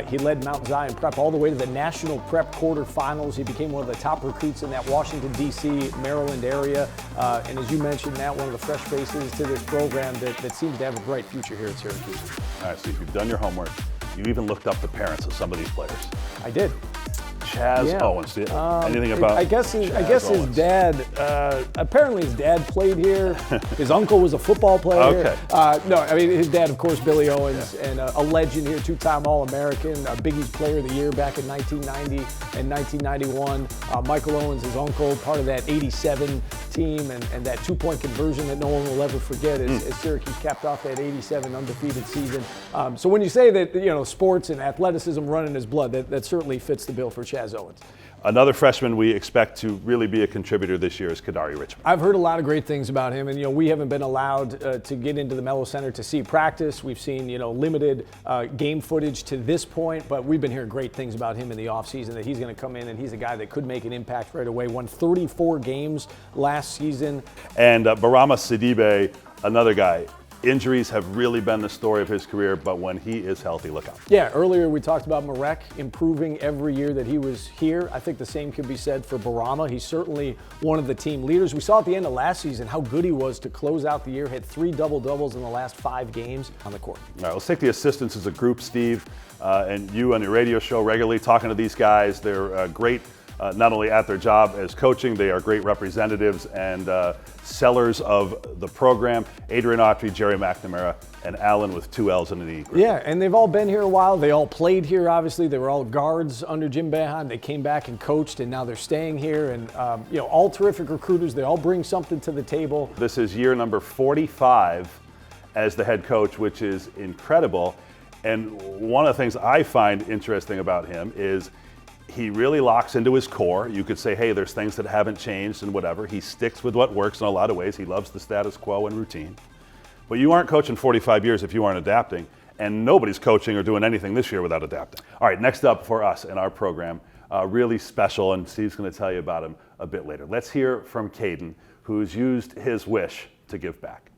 S7: He led Mount Zion Prep all the way to the National Prep quarterfinals. He became one of the top recruits in that Washington, D.C., Maryland area. And as you mentioned, Matt, one of the fresh faces to this program that seems to have a bright future here at Syracuse.
S6: All right, so if you've done your homework, you even looked up the parents of some of these players.
S7: I did.
S6: Chaz Owens. Anything about?
S7: I guess his dad. Apparently, his dad played here. His uncle was a football player.
S6: Okay.
S7: No, I mean his dad, of course, Billy Owens, and a legend here, 2-time All-American, Big East Player of the Year back in 1990 and 1991. Michael Owens, his uncle, part of that '87 team, and that 2-point conversion that no one will ever forget as Syracuse capped off that '87 undefeated season. So when you say that sports and athleticism run in his blood, that certainly fits the bill for Chaz Owens.
S6: Another freshman we expect to really be a contributor this year is Kadari Richmond.
S7: I've heard a lot of great things about him, and we haven't been allowed to get into the Mello Center to see practice. We've seen limited game footage to this point, but we've been hearing great things about him in the offseason, that he's going to come in and he's a guy that could make an impact right away. Won 34 games last season.
S6: And Barama Sidibe, another guy. Injuries have really been the story of his career, but when he is healthy, look out.
S7: Yeah, earlier we talked about Marek improving every year that he was here. I think the same could be said for Barama. He's certainly one of the team leaders. We saw at the end of last season how good he was to close out the year. Had 3 double-doubles in the last 5 games on the court.
S6: All right, let's take the assistants as a group, Steve, and you on your radio show regularly talking to these guys. They're great not only at their job as coaching, they are great representatives and sellers of the program. Adrian Autry, Jerry McNamara, and Alan with 2 L's and an E.
S7: Yeah, and they've all been here a while. They all played here, obviously. They were all guards under Jim Boeheim. They came back and coached, and now they're staying here. And, all terrific recruiters. They all bring something to the table.
S6: This is year number 45 as the head coach, which is incredible. And one of the things I find interesting about him is he really locks into his core. You could say, hey, there's things that haven't changed and whatever. He sticks with what works in a lot of ways. He loves the status quo and routine. But you aren't coaching 45 years if you aren't adapting, and nobody's coaching or doing anything this year without adapting. All right, next up for us in our program, really special, and Steve's going to tell you about him a bit later. Let's hear from Caden, who's used his wish to give back.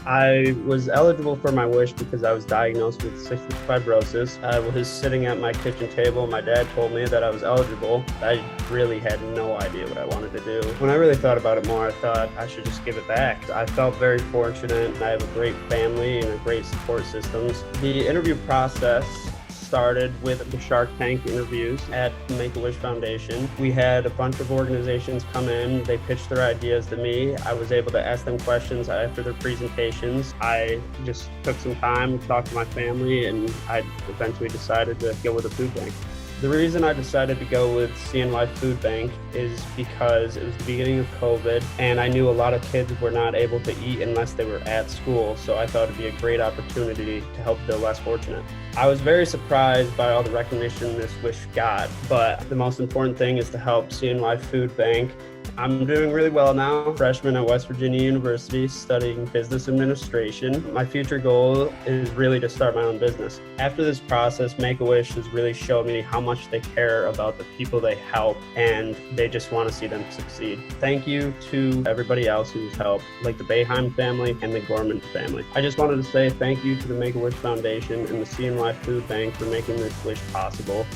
S2: I was eligible for my wish because I was diagnosed with cystic fibrosis. I was sitting at my kitchen table. My dad told me that I was eligible. I really had no idea what I wanted to do. When I really thought about it more, I thought I should just give it back. I felt very fortunate. I have a great family and a great support systems. The interview process started with the Shark Tank interviews at Make-A-Wish Foundation. We had a bunch of organizations come in. They pitched their ideas to me. I was able to ask them questions after their presentations. I just took some time, talked to my family, and I eventually decided to go with a food bank. The reason I decided to go with CNY Food Bank is because it was the beginning of COVID, and I knew a lot of kids were not able to eat unless they were at school, so I thought it'd be a great opportunity to help the less fortunate. I was very surprised by all the recognition this wish got, but the most important thing is to help CNY Food Bank. I'm doing really well now, freshman at West Virginia University, studying business administration. My future goal is really to start my own business. After this process, Make-A-Wish has really shown me how much they care about the people they help, and they just want to see them succeed. Thank you to everybody else who's helped, like the Boeheim family and the Gorman family. I just wanted to say thank you to the Make-A-Wish Foundation and the CNY Food Bank for making this wish possible.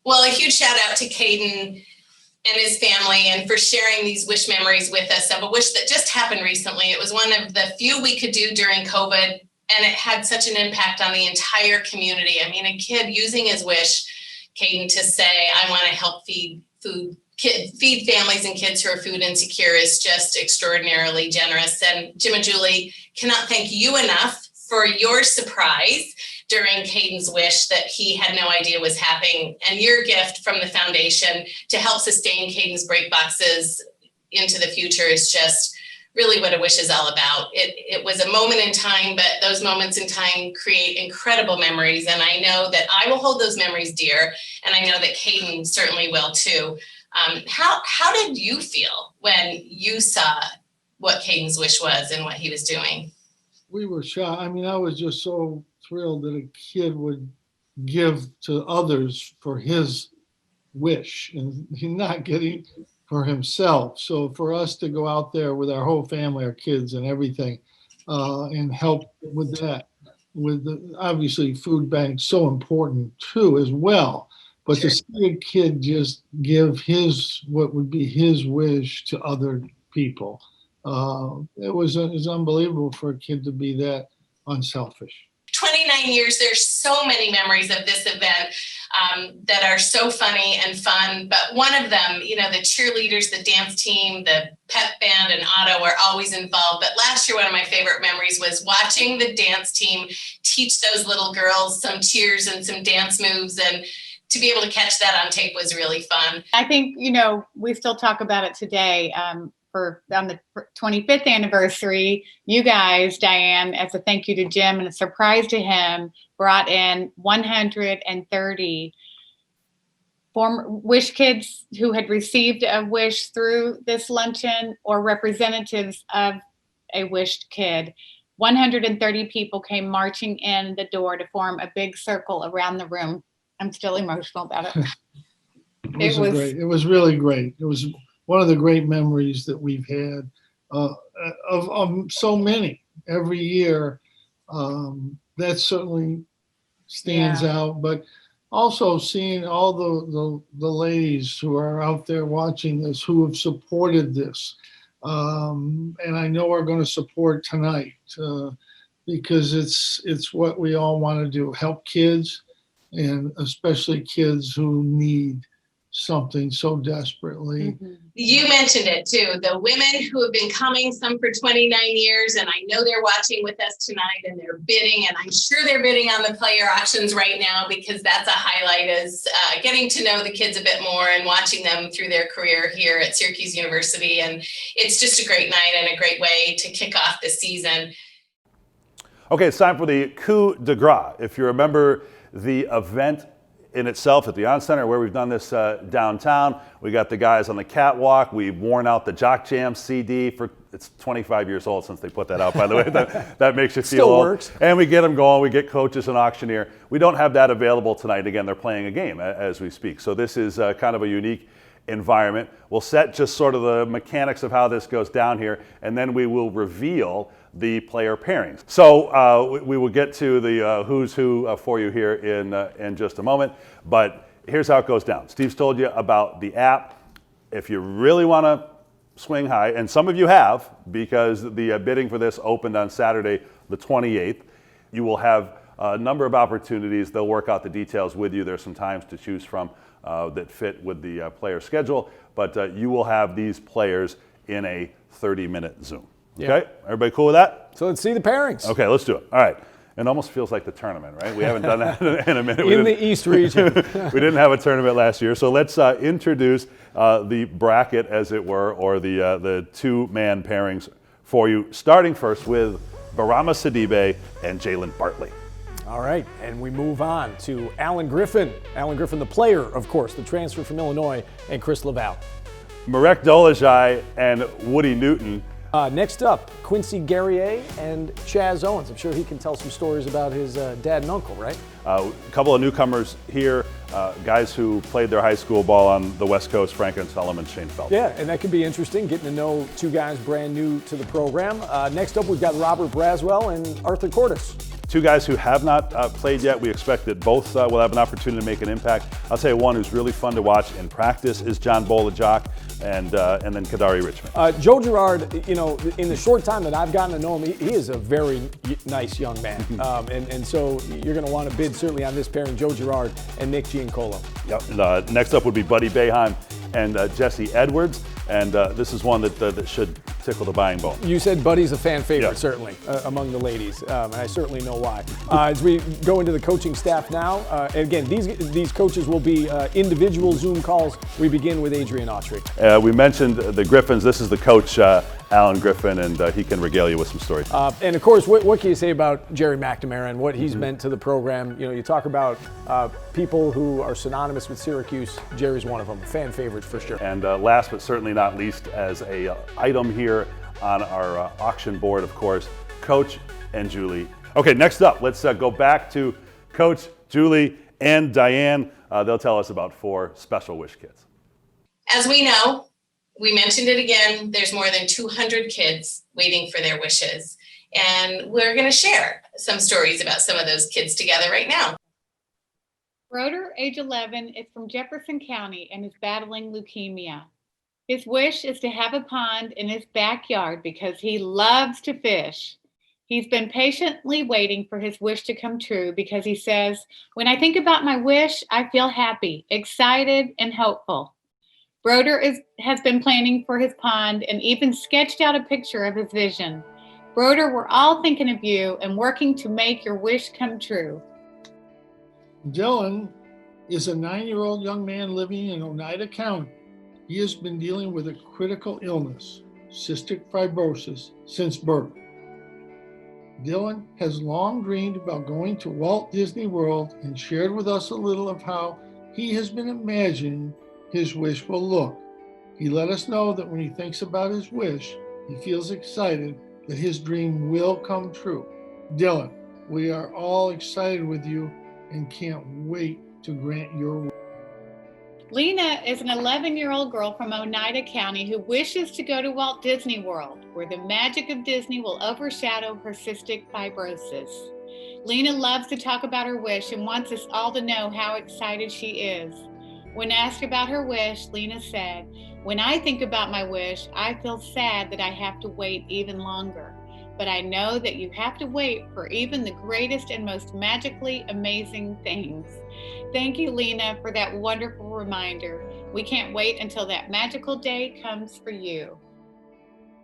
S8: Well, a huge shout out to Caden and his family and for sharing these wish memories with us of a wish that just happened recently. It was one of the few we could do during COVID, and it had such an impact on the entire community. I mean, a kid using his wish, Caden, to say, I want to help feed families and kids who are food insecure is just extraordinarily generous. And Jim and Julie cannot thank you enough for your surprise during Caden's wish that he had no idea was happening, and your gift from the foundation to help sustain Caden's break boxes into the future is just really what a wish is all about. It was a moment in time, but those moments in time create incredible memories, and I know that I will hold those memories dear, and I know that Caden certainly will too. How did you feel when you saw what Caden's wish was and what he was doing?
S9: We were shocked. I mean, I was just so thrilled that a kid would give to others for his wish and he's not getting for himself. So for us to go out there with our whole family, our kids and everything, and help with that, with obviously food banks so important too as well. But to see a kid just give what would be his wish to other people, it was unbelievable for a kid to be that unselfish.
S8: 29 years, there's so many memories of this event that are so funny and fun. But one of them, the cheerleaders, the dance team, the pep band and Otto are always involved. But last year, one of my favorite memories was watching the dance team teach those little girls some cheers and some dance moves. And to be able to catch that on tape was really fun.
S10: I think, we still talk about it today. On the 25th anniversary, you guys, Diane, as a thank you to Jim and a surprise to him, brought in 130 former wish kids who had received a wish through this luncheon or representatives of a wished kid. 130 people came marching in the door to form a big circle around the room. I'm still emotional about it.
S9: It was really great. It was one of the great memories that we've had of so many every year. That certainly stands out, but also seeing all the ladies who are out there watching this, who have supported this, and I know are going to support tonight because it's what we all want to do: help kids, and especially kids who need something so desperately.
S8: You mentioned it too, the women who have been coming, some for 29 years, and I know they're watching with us tonight and they're bidding, and I'm sure they're bidding on the player auctions right now because that's a highlight, is getting to know the kids a bit more and watching them through their career here at Syracuse University. And it's just a great night and a great way to kick off the season.
S6: Okay, it's time for the coup de grace. If you remember the event in itself at the On Center, where we've done this downtown, we got the guys on the catwalk. We've worn out the Jock Jam CD for, it's 25 years old since they put that out, by the way. That makes you feel
S7: Still
S6: old.
S7: works.
S6: And we get them going. We get coaches and auctioneer. We don't have that available tonight. Again, they're playing a game as we speak. So this is kind of a unique environment. We'll set just sort of the mechanics of how this goes down here, and then we will reveal the player pairings. So we will get to the who's who for you here in just a moment, but here's how it goes down. Steve's told you about the app. If you really want to swing high, and some of you have, because the bidding for this opened on Saturday the 28th, you will have a number of opportunities. They'll work out the details with you. There's some times to choose from that fit with the player schedule, but you will have these players in a 30-minute Zoom. Okay, everybody cool with that?
S7: So let's see the pairings.
S6: Okay, let's do it. All right. It almost feels like the tournament, right? We haven't done that in a minute.
S7: In the East region.
S6: We didn't have a tournament last year. So let's introduce the bracket, as it were, or the two-man pairings for you, starting first with Barama Sidibe and Jalen Bartley.
S7: All right, and we move on to Alan Griffin. Alan Griffin, the player, of course, the transfer from Illinois, and Chris Laval.
S6: Marek Dolezaj and Woody Newton.
S7: Next up, Quincy Guerrier and Chaz Owens. I'm sure he can tell some stories about his dad and uncle, right?
S6: A couple of newcomers here, guys who played their high school ball on the West Coast, Frank and Solomon, Shane Felt.
S7: Yeah, and that could be interesting, getting to know two guys brand new to the program. Next up, we've got Robert Braswell and Arthur Cordes.
S6: Two guys who have not played yet. We expect that both will have an opportunity to make an impact. I'll tell you one who's really fun to watch in practice is John Bolajok and then Kadari Richmond.
S7: Joe Girard, you know, in the short time that I've gotten to know him, he is a very nice young man. And so you're going to want to bid certainly on this pairing, Joe Girard and Nick Giancolo.
S6: Yep. Next up would be Buddy Boeheim and Jesse Edwards. And this is one that should tickle the buying bone.
S7: You said Buddy's a fan favorite, certainly, among the ladies, and I certainly know why. As we go into the coaching staff now, again, these coaches will be individual Zoom calls. We begin with Adrian Autry.
S6: We mentioned the Griffins. This is the coach, Alan Griffin, and he can regale you with some stories.
S7: And of course, what can you say about Jerry McNamara and what he's meant to the program? You know, you talk about people who are synonymous with Syracuse. Jerry's one of them, fan favorite for sure.
S6: And last but certainly not least, as a item here on our auction board, of course, Coach and Julie. Okay, next up, let's go back to Coach, Julie, and Diane. They'll tell us about 4 special wish kits.
S8: As we know, we mentioned it again, there's more than 200 kids waiting for their wishes. And we're going to share some stories about some of those kids together right now.
S10: Broder, age 11, is from Jefferson County and is battling leukemia. His wish is to have a pond in his backyard because he loves to fish. He's been patiently waiting for his wish to come true because he says, "When I think about my wish, I feel happy, excited, and hopeful." Broder has been planning for his pond and even sketched out a picture of his vision. Broder, we're all thinking of you and working to make your wish come true.
S9: Dylan is a 9-year-old young man living in Oneida County. He has been dealing with a critical illness, cystic fibrosis, since birth. Dylan has long dreamed about going to Walt Disney World and shared with us a little of how he has been imagining his wish will look. He let us know that when he thinks about his wish, he feels excited that his dream will come true. Dylan, we are all excited with you and can't wait to grant your wish.
S10: Lena is an 11-year-old girl from Oneida County who wishes to go to Walt Disney World, where the magic of Disney will overshadow her cystic fibrosis. Lena loves to talk about her wish and wants us all to know how excited she is. When asked about her wish, Lena said, "When I think about my wish, I feel sad that I have to wait even longer. But I know that you have to wait for even the greatest and most magically amazing things." Thank you, Lena, for that wonderful reminder. We can't wait until that magical day comes for you.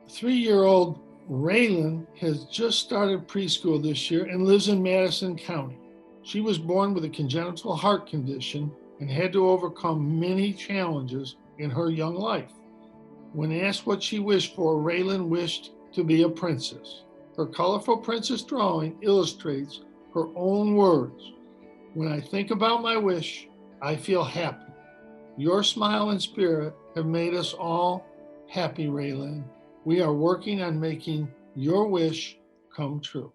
S9: 3-year-old Raylan has just started preschool this year and lives in Madison County. She was born with a congenital heart condition and had to overcome many challenges in her young life. When asked what she wished for, Raylan wished to be a princess. Her colorful princess drawing illustrates her own words. "When I think about my wish, I feel happy. Your smile and spirit have made us all happy, Raylan. We are working on making your wish come true."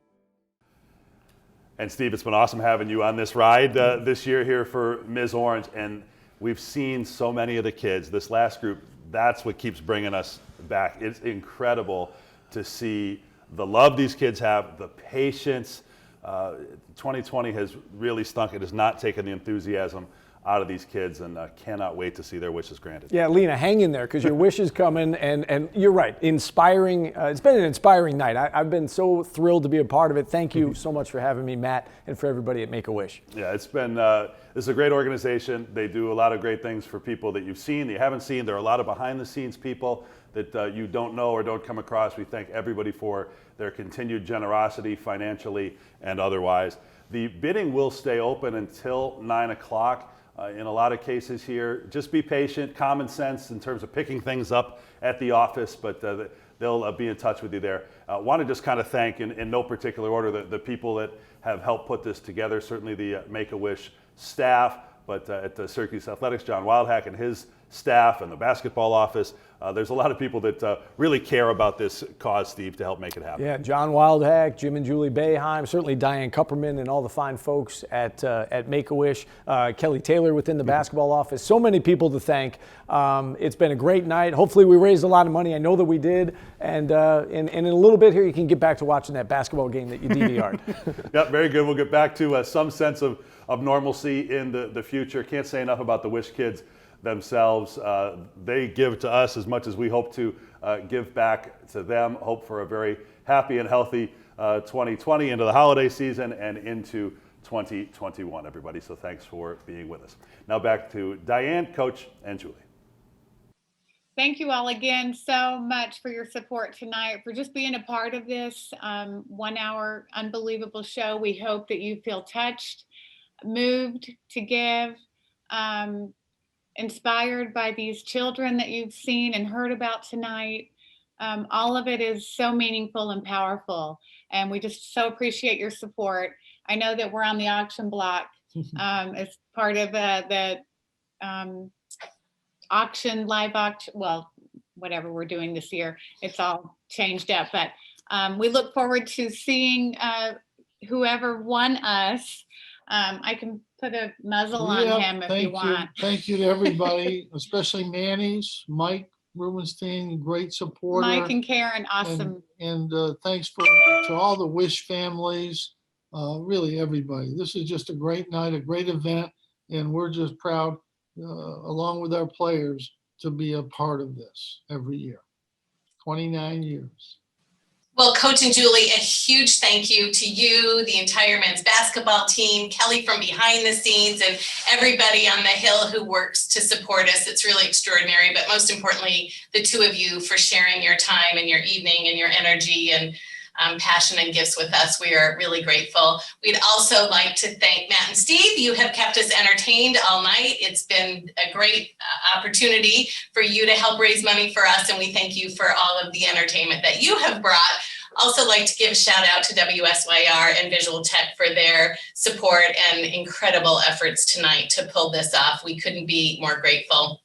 S6: And Steve, it's been awesome having you on this ride this year here for Ms. Orange. And we've seen so many of the kids. This last group, that's what keeps bringing us back. It's incredible to see the love these kids have, the patience. 2020 has really stunk. It has not taken the enthusiasm out of these kids, and cannot wait to see their wishes granted.
S7: Yeah, Lena, hang in there because your wish is coming, and you're right, inspiring. It's been an inspiring night. I've been so thrilled to be a part of it. Thank you so much for having me, Matt, and for everybody at Make-A-Wish.
S6: Yeah, it's been, this is a great organization. They do a lot of great things for people that you've seen, that you haven't seen. There are a lot of behind-the-scenes people that you don't know or don't come across. We thank everybody for their continued generosity financially and otherwise. The bidding will stay open until 9 o'clock. In a lot of cases here, just be patient, common sense in terms of picking things up at the office, but they'll be in touch with you there. Want to just kind of thank, in no particular order, the people that have helped put this together, certainly the Make-A-Wish staff, but at the Syracuse Athletics, John Wildhack and his staff and the basketball office. There's a lot of people that really care about this cause, Steve, to help make it happen.
S7: Yeah, John Wildhack, Jim and Julie Boeheim, certainly Diane Kupperman and all the fine folks at Make-A-Wish, Kelly Taylor within the basketball office. So many people to thank. It's been a great night. Hopefully we raised a lot of money. I know that we did. And in a little bit here, you can get back to watching that basketball game that you DVR'd.
S6: Yep, very good. We'll get back to some sense of normalcy in the future. Can't say enough about the Wish kids themselves. They give to us as much as we hope to give back to them. Hope for a very happy and healthy 2020 into the holiday season and into 2021, everybody. So thanks for being with us. Now back to Diane, Coach, and Julie.
S10: Thank you all again so much for your support tonight, for just being a part of this 1 hour unbelievable show. We hope that you feel touched, moved to give, inspired by these children that you've seen and heard about tonight. All of it is so meaningful and powerful, and we just so appreciate your support. I know that we're on the auction block as part of the auction, live auction, well, whatever we're doing this year. It's all changed up, but we look forward to seeing whoever won us. I can put a muzzle on him if you want.
S9: Thank you to everybody, especially Manny's, Mike Rubenstein, great supporter.
S10: Mike and Karen, awesome.
S9: And thanks to all the Wish families, really everybody. This is just a great night, a great event, and we're just proud, along with our players, to be a part of this every year. 29 years.
S8: Well, Coach and Julie, a huge thank you to you, the entire men's basketball team, Kelly from behind the scenes, and everybody on the Hill who works to support us. It's really extraordinary, but most importantly, the two of you for sharing your time and your evening and your energy and passion and gifts with us. We are really grateful. We'd also like to thank Matt and Steve. You have kept us entertained all night. It's been a great opportunity for you to help raise money for us, and we thank you for all of the entertainment that you have brought. Also like to give a shout out to WSYR and Visual Tech for their support and incredible efforts tonight to pull this off. We couldn't be more grateful.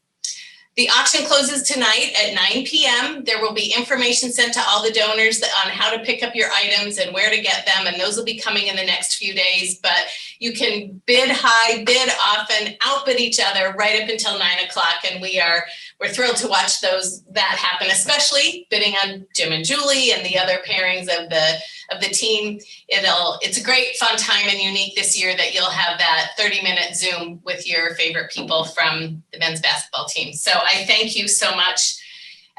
S8: The auction closes tonight at 9 p.m. There will be information sent to all the donors on how to pick up your items and where to get them, and those will be coming in the next few days. But you can bid high, bid often, outbid each other right up until 9 o'clock, and we are we're thrilled to watch that happen, especially bidding on Jim and Julie and the other pairings of the team. It's a great fun time and unique this year that you'll have that 30-minute Zoom with your favorite people from the men's basketball team. So I thank you so much.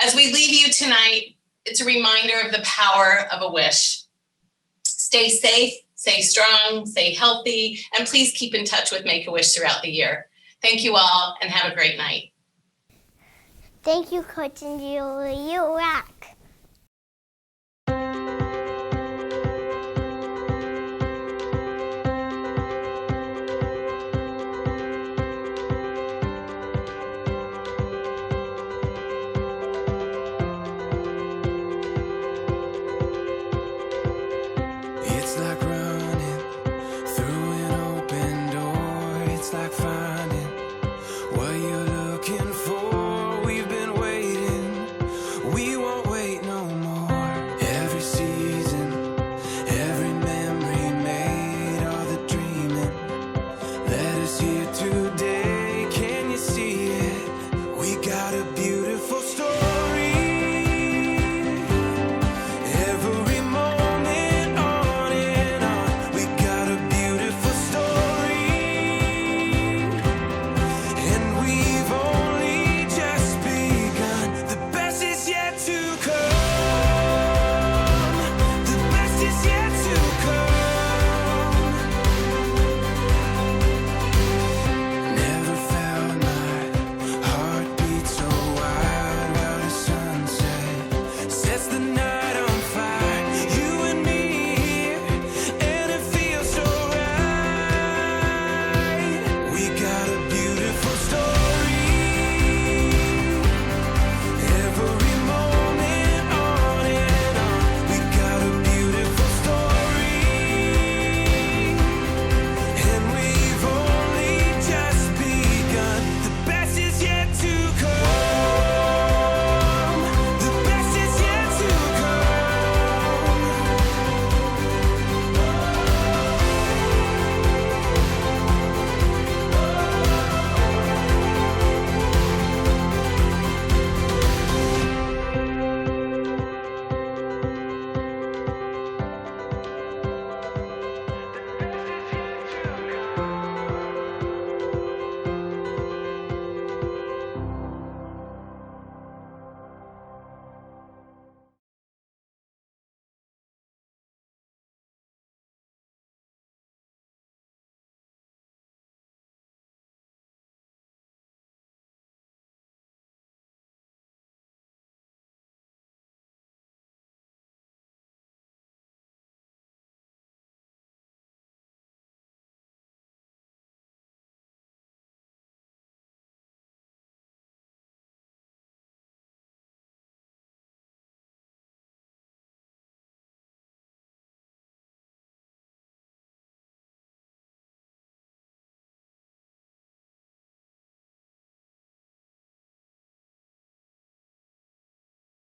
S8: As we leave you tonight, it's a reminder of the power of a wish. Stay safe, stay strong, stay healthy, and please keep in touch with Make-A-Wish throughout the year. Thank you all and have a great night.
S18: Thank you, Coach and Julie. You rock.
S22: It's like running through an open door. It's like finding what you're looking for. We've been waiting, we won't wait no more. Every season, every memory made, all the dreaming led us here to